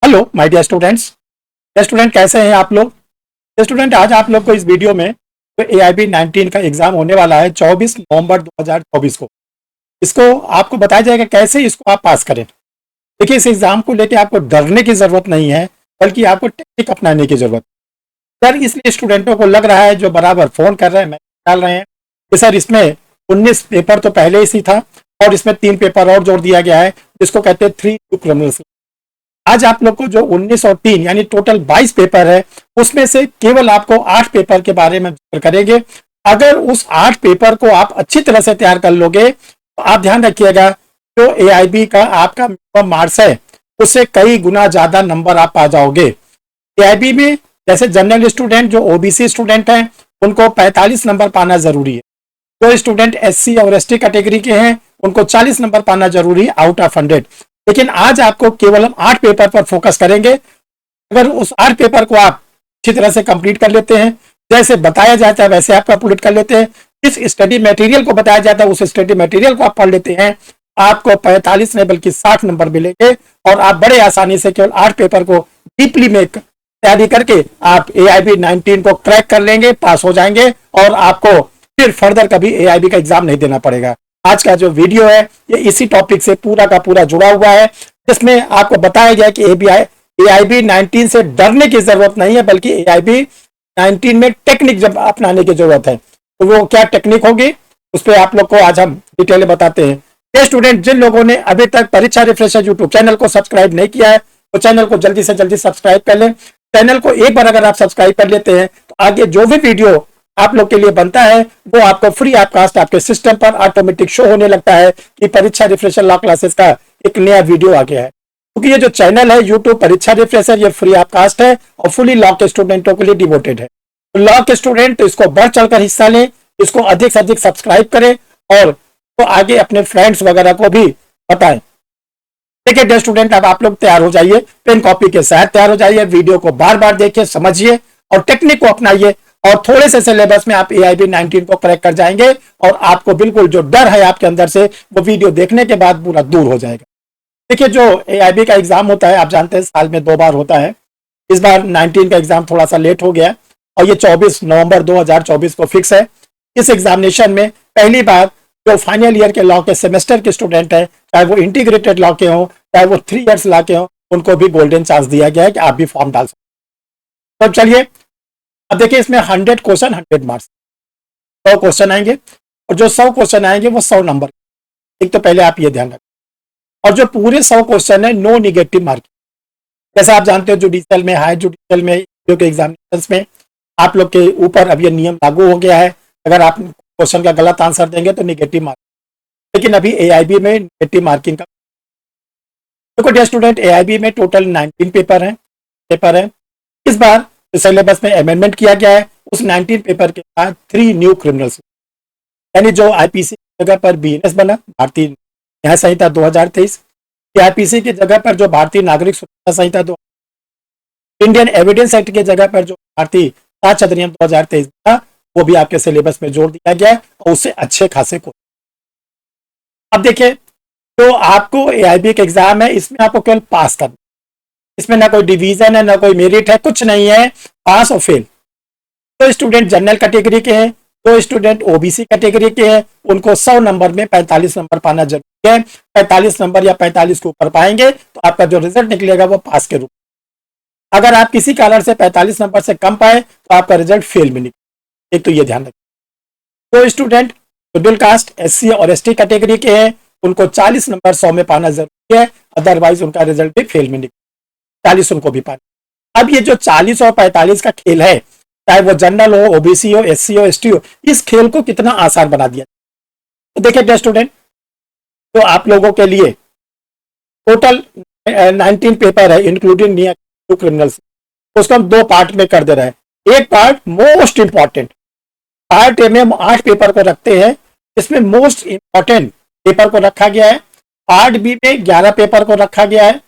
Hello my dear students. Student कैसे हैं आप लोग? स्टूडेंट आज आप लोग को इस वीडियो में तो AIB 19 का एग्जाम होने वाला है 24 नवंबर 2024 को। इसको आपको बताया जाएगा कैसे इसको आप पास करें। देखिए, इस एग्जाम को लेकर आपको डरने की जरूरत नहीं है, बल्कि आपको टेक्निक अपनाने की जरूरत है। सर, इसलिए स्टूडेंटों को लग रहा है जो बराबर फोन कर रहे हैं, मैसेज डाल रहे हैं कि सर इसमें 19 पेपर तो पहले ही था और इसमें 3 पेपर और जोड़ दिया गया है, जिसको कहते हैं 3 न्यू क्रिमिनल्स। आज आप लोग को जो 19 और 3 यानी टोटल 22 पेपर है, उसमें से केवल आपको 8 पेपर के बारे में जिक्र करेंगे। अगर उस 8 पेपर को आप अच्छी तरह से तैयार कर लोगे तो आप ध्यान रखिएगा, जो AIB का आपका मिनिमम मार्क्स है उससे कई गुना ज्यादा नंबर आप पा जाओगे। AIB में जैसे जनरल स्टूडेंट जो OBC स्टूडेंट हैं उनको 45 नंबर पाना जरूरी है। जो स्टूडेंट SC और ST कैटेगरी के हैं उनको 40 नंबर पाना जरूरी है आउट ऑफ 100। लेकिन आज आपको केवल हम 8 पेपर पर फोकस करेंगे। अगर उस 8 पेपर को आप अच्छी तरह से कंप्लीट कर लेते हैं, जैसे बताया जाता है वैसे आप कंप्लीट कर लेते हैं, जिस स्टडी मटेरियल को बताया जाता है उस स्टडी मटेरियल को आप पढ़ लेते हैं, आपको 45 नहीं बल्कि 60 नंबर मिलेंगे और आप बड़े आसानी से केवल 8 पेपर को डीपली में तैयारी करके आप AIB 19 को क्रैक कर लेंगे, पास हो जाएंगे और आपको फिर फर्दर कभी AIB का एग्जाम नहीं देना पड़ेगा। आज का जो वीडियो है ये इसी टॉपिक से पूरा का पूरा जुड़ा हुआ है, जिसमें आपको बताया गया कि AIB 19 से डरने की जरूरत नहीं है, बल्कि AIB 19 में टेक्निक जब अपनाने की जरूरत है। तो वो क्या टेक्निक होगी उस पर आप लोग को आज हम डिटेल में बताते हैं। ये स्टूडेंट जिन लोगों ने अभी तक परीक्षा रिफ्रेशर यूट्यूब चैनल को सब्सक्राइब नहीं किया है, तो चैनल को जल्दी से जल्दी सब्सक्राइब कर लें। चैनल को एक बार अगर आप सब्सक्राइब कर लेते हैं तो आगे जो भी वीडियो आप लोग के लिए बनता है वो आपको फ्री ऑफ कास्ट आपके सिस्टम पर ऑटोमेटिक शो होने लगता है कि परीक्षा रिफ्रेशर लॉ क्लासेस का एक नया वीडियो आ गया है। क्योंकि ये जो चैनल है यूट्यूब परीक्षा रिफ्रेशर, ये फ्री ऑफ कास्ट है और फुली लॉ के स्टूडेंटों के लिए डिवोटेड है। तो लॉ के स्टूडेंट तो इसको बढ़ चढ़कर हिस्सा लें, इसको अधिक से अधिक सब्सक्राइब करें और तो आगे अपने फ्रेंड्स वगैरह को भी बताएं। देखिए डियर स्टूडेंट, अब आप लोग तैयार हो जाइए, पेन कॉपी के साथ तैयार हो जाइए, वीडियो को बार बार देखिए, समझिए और टेक्निक को अपनाइए और थोड़े से सिलेबस में आप AIB 19 को क्रैक कर जाएंगे और आपको बिल्कुल जो डर है आपके अंदर से वो वीडियो देखने के बाद पूरा दूर हो जाएगा। देखिए, जो AIB का एग्जाम होता है आप जानते हैं साल में 2 बार होता है। इस बार 19 का एग्जाम थोड़ा सा लेट हो गया और ये 24 नवंबर 2024 को फिक्स है। इस एग्जामिनेशन में पहली बार जो फाइनल ईयर के लॉ के सेमेस्टर के स्टूडेंट हैं, चाहे वो इंटीग्रेटेड लॉ के हों चाहे वो 3 इयर्स लॉ के हों, उनको भी गोल्डन चांस दिया गया है कि आप भी फॉर्म डाल सकते। तो चलिए अब देखिए, इसमें 100 क्वेश्चन 100 मार्क्स, 100 क्वेश्चन आएंगे और जो 100 क्वेश्चन आएंगे वो 100 नंबर। एक तो पहले आप ये ध्यान रखें। और जो पूरे 100 क्वेश्चन है नो निगेटिव मार्किंग। जैसे आप जानते हो जुडिशियल में, हायर जुडिशियल में, के एग्जामिनेशन में आप लोग के ऊपर अब ये नियम लागू हो गया है, अगर आप क्वेश्चन का गलत आंसर देंगे तो निगेटिव मार्किंग। लेकिन अभी AIB में निगेटिव मार्किंग का देखो डियर स्टूडेंट, AIB में टोटल 19 पेपर है। इस बार सिलेबस में अमेंडमेंट किया गया है, उस 19 पेपर के साथ 3 न्यू क्रिमिनल्स, यानी जो IPC की जगह पर BNS बना, भारतीय न्याय संहिता 2023, IPC की जगह पर जो भारतीय नागरिक सुरक्षा संहिता 2, इंडियन एविडेंस एक्ट की जगह पर जो भारतीय साक्ष्य अधिनियम 2023 था, वो भी आपके सिलेबस में जोड़ दिया गया है और उससे अच्छे खासे को। अब देखिए, तो आपको AIB का एग्जाम है, इसमें आपको केवल पास करना, इसमें ना कोई डिवीजन है ना कोई मेरिट है, कुछ नहीं है, पास और फेल। तो स्टूडेंट जनरल कैटेगरी के हैं, तो स्टूडेंट OBC कैटेगरी के हैं, उनको 100 नंबर में 45 नंबर पाना जरूरी है। 45 नंबर या 45 के ऊपर पाएंगे तो आपका जो रिजल्ट निकलेगा वो पास के रूप में। अगर आप किसी कारण से 45 नंबर से कम पाए तो आपका रिजल्ट फेल में निकले, एक तो ये ध्यान रखें। तो स्टूडेंट शेड्यूल कास्ट, SC और ST कैटेगरी के हैं, उनको 40 नंबर 100 में पाना जरूरी है, अदरवाइज उनका रिजल्ट भी फेल में निकले, 40 उनको भी पाना। अब ये जो 40 और 45 का खेल है, चाहे वो जनरल हो, OBC हो, SC हो, ST हो, इस खेल को कितना आसान बना दिया। तो देखिए डियर स्टूडेंट, तो आप लोगों के लिए टोटल 19 पेपर है इंक्लूडिंग न्यू क्रिमिनल्स, उसको हम 2 पार्ट में कर दे रहे हैं। एक part most important, part A में हम 8 पेपर को रखते हैं, इसमें मोस्ट इंपॉर्टेंट पेपर को रखा गया है। पार्ट बी में 11 पेपर को रखा गया है।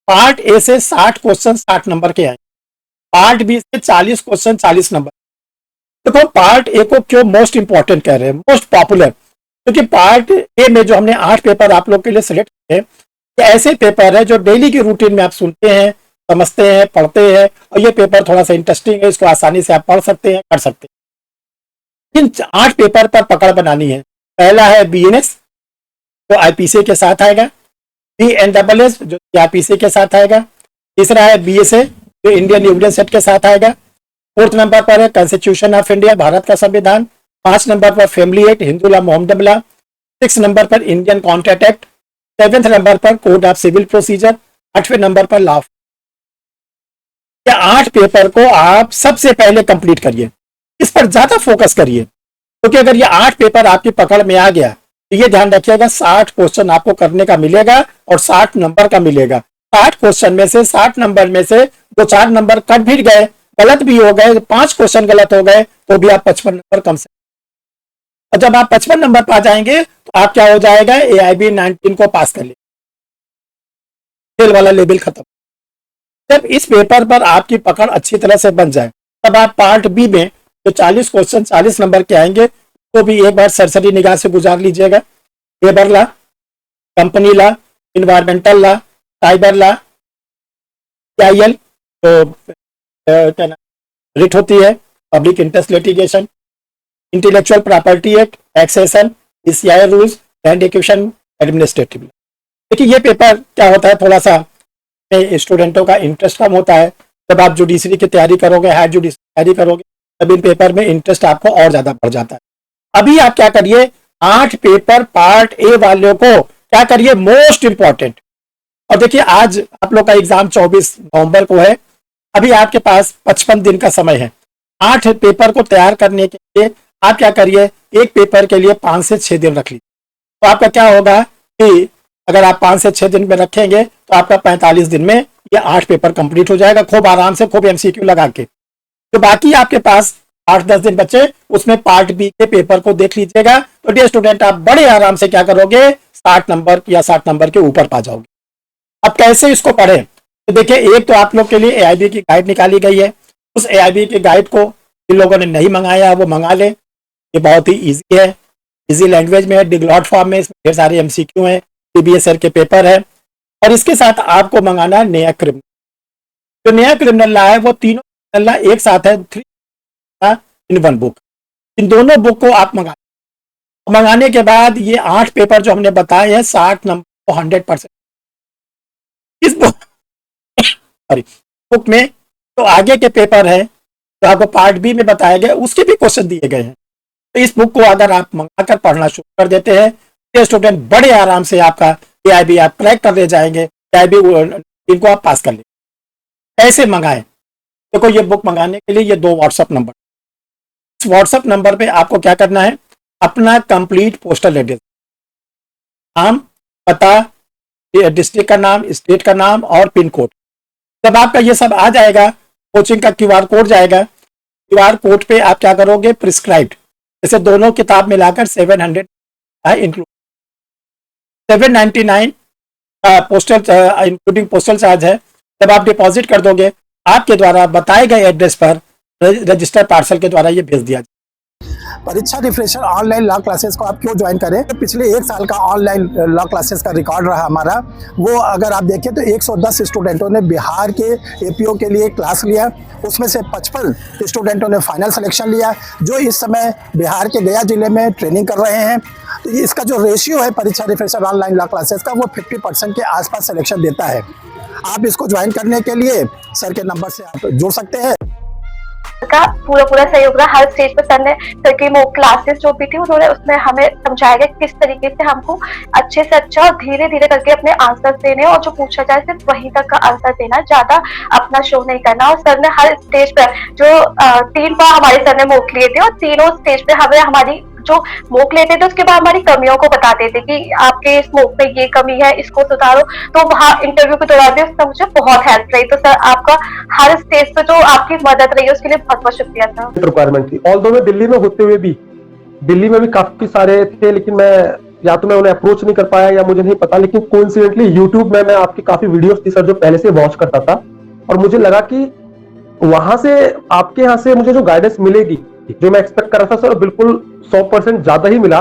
पार्ट ए से 60 क्वेश्चन 60 नंबर के आए, पार्ट बी से 40 क्वेश्चन 40 नंबर। देखो पार्ट ए को क्यों मोस्ट इंपॉर्टेंट कह रहे हैं, मोस्ट पॉपुलर, क्योंकि पार्ट ए में जो हमने 8 पेपर आप लोग के लिए सिलेक्ट किए, ऐसे पेपर है जो डेली की रूटीन में आप सुनते हैं, समझते हैं, पढ़ते हैं, और ये पेपर थोड़ा सा इंटरेस्टिंग है, इसको आसानी से आप पढ़ सकते हैं, कर सकते हैं। इन 8 पेपर पर पकड़ बनानी है। पहला है BNS, जो IPC के साथ आएगा। BNSS, जो IPC के साथ आएगा। तीसरा है BSA, जो इंडियन यूनियन सेट के साथ आएगा। 4th नंबर पर है कॉन्स्टिट्यूशन ऑफ इंडिया, भारत का संविधान। 5 नंबर पर family act, Hindu law, Mohammedan law. 6 number पर Indian contract act. 7th number पर कोड ऑफ सिविल प्रोसीजर। 8वें नंबर पर लॉ। या 8 पेपर को आप सबसे पहले कंप्लीट करिए, इस पर ज्यादा फोकस करिए, क्योंकि अगर ये 8 पेपर आपकी पकड़ में आ गया तो ये ध्यान रखिएगा 60 क्वेश्चन आपको करने का मिलेगा और 60 नंबर का मिलेगा। 60 क्वेश्चन में से 60 नंबर में से 2-4 नंबर कट भी गए, गलत भी हो गए, 5 क्वेश्चन गलत हो गए, तो भी आप 55 नंबर कम से। और जब आप 55 नंबर पा जाएंगे तो आप क्या हो जाएगा, AIB 19 को पास कर ले, फेल वाला लेवल खत्म। जब इस पेपर पर आपकी पकड़ अच्छी तरह से बन जाए, तब आप पार्ट B में जो 40 क्वेश्चन 40 नंबर के आएंगे, तो भी एक बार सरसरी निगाह से गुजार लीजिएगा। Labour law, company law, environmental law, cyber law, IL, तो रिट होती है, public interest litigation, intellectual property act, taxation, PCI rules, land acquisition, administrative. देखिए ये पेपर क्या होता है, थोड़ा सा स्टूडेंटों का इंटरेस्ट कम होता है। जब आप जुडिशरी की तैयारी करोगे, हायर जुडिशरी तैयारी करोगे, तब इन पेपर में इंटरेस्ट आपको और ज्यादा बढ़ जाता है। अभी आप क्या करिए, 8 पेपर पार्ट A वालों को क्या करिए, मोस्ट इंपॉर्टेंट। और देखिए आज आप लोग का एग्जाम 24 नवंबर को है, अभी आपके पास 55 दिन का समय है। 8 पेपर को तैयार करने के लिए आप क्या करिए, एक पेपर के लिए 5 से 6 दिन रख लीजिए। तो आपका क्या होगा कि अगर आप 5 से 6 दिन में रखेंगे तो आपका 45 दिन में ये 8 पेपर कंप्लीट हो जाएगा, खूब आराम से, खूब MCQ लगा के। तो बाकी आपके पास 8-10 दिन बचे, उसमें पार्ट B के पेपर को देख लीजिएगा। तो डियर स्टूडेंट, आप बड़े आराम से क्या करोगे, 60 नंबर या 60 नंबर के ऊपर पा जाओगे। अब कैसे इसको पढ़ें, तो देखिए एक तो आप लोग के लिए AIB की गाइड निकाली गई है। उस AIB की गाइड को जिन लोगों ने नहीं मंगाया वो मंगा ले, ये बहुत ही ईजी है, इजी लैंग्वेज में है, डिग्लॉट फॉर्म में, इसमें ढेर सारे MCQ हैं, CBSR के पेपर है। और इसके साथ आपको मंगाना है नया क्रिमिनल। जो नया क्रिमिनल लॉ है वो तीनों क्रिमिनल लॉ एक साथ है, 3 इन 1 बुक। इन दोनों बुक को आप मंगाने के बाद ये 8 पेपर जो हमने बताए हैं 60 नंबर को 100% इस बुक में तो आगे के पेपर है जो आपको पार्ट B में बताया गया, उसके भी क्वेश्चन दिए गए हैं। तो इस बुक को अगर आप मंगाकर पढ़ना शुरू कर देते हैं तो स्टूडेंट बड़े आराम से आपका AIB आप क्रैक कर ले जाएंगे, AIB इनको आप पास कर लेंगे। कैसे मंगाएं, देखो ये बुक मंगाने के लिए ये 2 व्हाट्सएप नंबर, इस व्हाट्सएप नंबर पे आपको क्या करना है, अपना कंप्लीट पोस्टल एड्रेस, नाम, पता, डिस्ट्रिक्ट का नाम, स्टेट का नाम और पिन कोड। जब आपका ये सब आ जाएगा, कोचिंग का QR कोड जाएगा। QR कोड पे आप क्या करोगे, प्रिस्क्राइब्ड, जैसे दोनों किताब मिलाकर 700 include 799 postal including postal charge है। जब आप डिपॉजिट कर दोगे, आपके द्वारा बताए गए एड्रेस पर रजिस्टर पार्सल के द्वारा ये भेज दिया जाए। परीक्षा रिफ्रेशर ऑनलाइन लॉ क्लासेस को आप क्यों ज्वाइन करें, तो पिछले 1 साल का ऑनलाइन लॉ क्लासेस का रिकॉर्ड रहा हमारा, वो अगर आप देखें तो 110 स्टूडेंटों ने बिहार के APO के लिए क्लास लिया, उसमें से 55 स्टूडेंटों ने फाइनल सिलेक्शन लिया, जो इस समय बिहार के गया जिले में ट्रेनिंग कर रहे हैं। तो इसका जो रेशियो है परीक्षा रिफ्रेशर ऑनलाइन लॉ क्लासेस का, वो 50% के आसपास सिलेक्शन देता है। आप इसको ज्वाइन करने के लिए सर के नंबर से आप जुड़ सकते हैं। का पूरा सहयोग रहा। हर स्टेज पर सर ने सर की वो क्लासेस जो भी थी उन्होंने उसमें हमें समझाया गया किस तरीके से हमको अच्छे से अच्छा और धीरे धीरे करके अपने आंसर देने, और जो पूछा जाए सिर्फ वहीं तक का आंसर देना, ज्यादा अपना शो नहीं करना। और सर ने हर स्टेज पर जो 3 बार हमारे सर ने मॉक लिए थे, और तीनों स्टेज पे हमें हमारी जो मॉक लेते थे उसके बाद हमारी कमियों को बताते थे कि आपके इस मॉक में ये कमी है, इसको सुधारो। तो वहाँ इंटरव्यू के दौरान भी उससे मुझे बहुत हेल्प रही। तो सर आपका हर स्टेज पे जो आपकी मदद रही है उसके लिए बहुत बहुत शुक्रिया सर। रिक्वायरमेंट थी, ऑल्दो मैं दिल्ली में होते हुए भी, दिल्ली में भी काफी सारे थे, लेकिन मैं या तो मैं उन्हें अप्रोच नहीं कर पाया या मुझे नहीं पता। लेकिन कोइंसिडेंटली यूट्यूब में मैं आपकी काफी वीडियोस थी सर जो पहले से वॉच करता था, और मुझे लगा कि वहां से आपके यहाँ से मुझे जो गाइडेंस मिलेगी, जो मैं एक्सपेक्ट कर रहा था सर, बिल्कुल 100% ज्यादा ही मिला।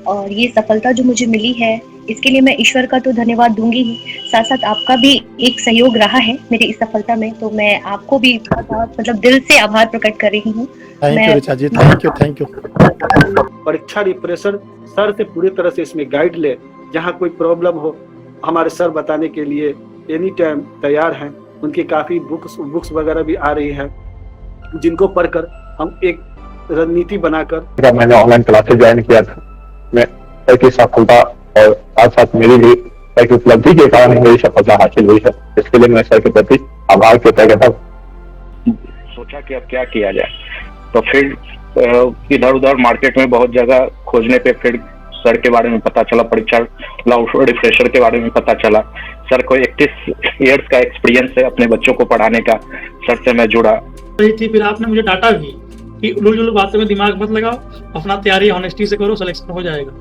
और ये सफलता जो मुझे मिली है इसके लिए मैं ईश्वर का तो धन्यवाद दूंगी ही, साथ साथ आपका भी एक सहयोग रहा है मेरी इस सफलता में, तो मैं आपको भी बहुत मतलब दिल से आभार प्रकट कर रही हूँ। थैंक यू मैं ऋचा जी, थैंक यू। परीक्षा रिप्रेशर सर से पूरी तरह से इसमें गाइड ले, जहाँ कोई प्रॉब्लम हो हमारे सर बताने के लिए एनी टाइम तैयार हैं। उनकी काफ़ी बुक्स वगैरह भी आ रही है, जिनको पढ़कर हम एक रणनीति बनाकर मैंने ऑनलाइन क्लासेस ज्वाइन किया था। मैं सर की सफलता और साथ साथ मेरी भी सर की उपलब्धि के कारण मेरी सफलता हासिल हुई है, इसके लिए मैं सर के प्रति आभार व्यक्त करता हूँ। सोचा कि अब क्या किया जाए, तो फिर इधर उधर मार्केट में बहुत जगह खोजने पे फिर सर के बारे में पता चला, परीक्षा रिफ्रेशर के बारे में पता चला। सर को 31 इयर्स का एक्सपीरियंस है अपने बच्चों को पढ़ाने का। सर से मैं जुड़ा रही थी, फिर आपने मुझे डांटा भी कि उलझुल बातों में दिमाग मत लगाओ, अपना तैयारी ऑनेस्टी से करो, सिलेक्शन हो जाएगा।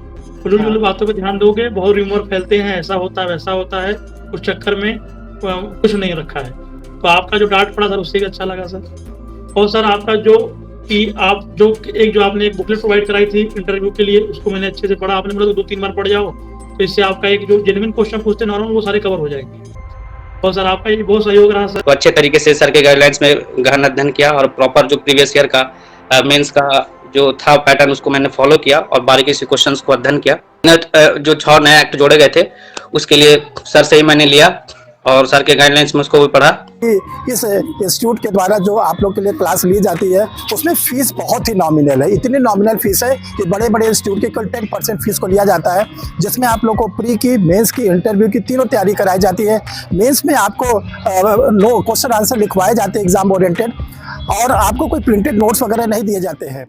उलझुल बातों पे ध्यान दोगे, बहुत रूमर फैलते हैं, ऐसा होता है वैसा होता है, उस चक्कर में कुछ नहीं रखा है। तो आपका जो डांट पड़ा सर उससे भी अच्छा लगा सर। और सर आपका जो आपने एक बुकलेट प्रोवाइड कराई थी इंटरव्यू के लिए, उसको मैंने अच्छे से पढ़ा। आपने बोला तो 2-3 बार पढ़ जाओ, तो इससे आपका एक जो जेन्युइन क्वेश्चन पूछते नॉर्मल वो सारे कवर हो जाएंगे। और सर आपका ये बहुत सहयोग रहा सर। तो अच्छे तरीके से सर के गाइडलाइंस में गहन अध्ययन किया और प्रॉपर जो प्रीवियस ईयर का मेंस का जो था पैटर्न उसको मैंने फॉलो किया और बारीकी से क्वेश्चंस को अध्ययन किया। जो 6 नए एक्ट जोड़े गए थे उसके लिए सर से ही मैंने लिया और सर के गाइडलाइंस में उसको भी पढ़ा। इस इंस्टीट्यूट के द्वारा जो आप लोग के लिए क्लास ली जाती है उसमें फीस बहुत ही नॉमिनल है। इतनी नॉमिनल फीस है कि बड़े बड़े इंस्टीट्यूट की कुल 10% फीस को लिया जाता है, जिसमें आप लोग को प्री की, मेंस की, इंटरव्यू की तीनों तैयारी कराई जाती है। मेंस में आपको क्वेश्चन आंसर लिखवाए जाते हैं एग्जाम ओरिएंटेड, और आपको कोई प्रिंटेड नोट्स वगैरह नहीं दिए जाते हैं।